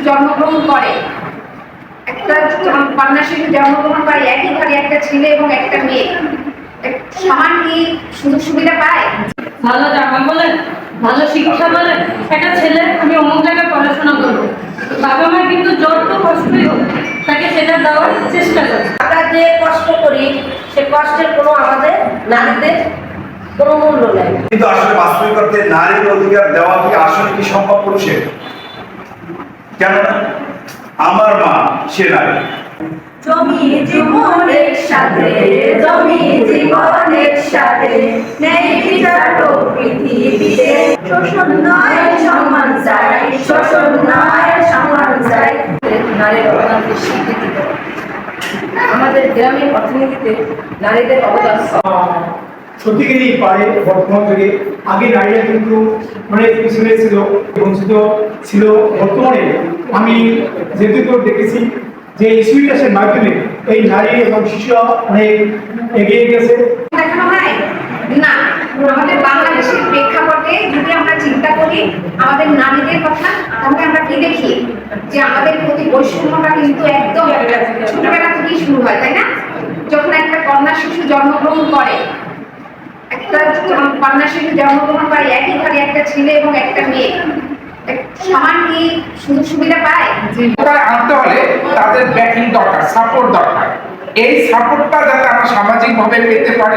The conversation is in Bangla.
জন্মগ্রহণ করে, একটা কন্যা শিশু জন্মগ্রহণ করে একই ঘরে একটা ছেলে এবং একটা মেয়ে, সমান কি সুযোগ সুবিধা পায়? ভালো জামা বলেন, ভালো শিক্ষা বলেন, একটা ছেলে আমি অমুক জায়গায় পড়াশোনা করবো, বাবা মা কিন্তু যত কষ্টই হোক তাকে সেটা দেওয়ার চেষ্টা করে। আমরা যে কষ্ট করি সে কষ্টের কোনো আমাদের নারীদের কোনো মূল্য নেই। কিন্তু আসলে বাস্তবিক অর্থে নারীর অধিকার দেওয়া কি আসলে কি সম্ভব পুরুষের? কেননা আমার মা সে নারী। জমি জীবনের সাথে, জমি জীবনের সাথে নেই বিচার পৃথিবীতে। শোষণ নয় সম্মান চাই, শোষণ নয় সম্মান চাই। নারীর অবদানকে স্বীকৃতি দেওয়া। আমাদের গ্রামীণ অর্থনীতিতে নারীদের অবদান সত্যিকারই পারে বর্তমান যুগে। আগে নারীরা কিন্তু অনেক পিছনে ছিল, বঞ্চিত ছিল। বর্তমানে আমি যেটুকু দেখেছি যে ইস্যুটাসের মাধ্যমে এই নারী এবং শিশুরা অনেক এগিয়ে গেছে। দেখানো হয় না। আমাদের বাংলাদেশের প্রেক্ষাপটে যদি আমরা চিন্তা করি আমাদের নারীদের কথা, তাহলে আমরা কি দেখি যে আমাদের প্রতি বৈষম্যটা কিন্তু একদম ছোটবেলা থেকেই শুরু হয়, তাই না? যখন একটা কন্যা শিশু জন্মগ্রহণ করে, একটা কন্যা শিশু জন্মগ্রহণ করে একই ঘরে একটা ছেলে এবং একটা মেয়ে, সমান কি সুযোগ সুবিধা পায়? আনতে হলে তাদের ব্যাকিং দরকার, সাপোর্ট দরকার। এই সাপোর্টটা যাতে আমরা সামাজিকভাবে পেতে পারি।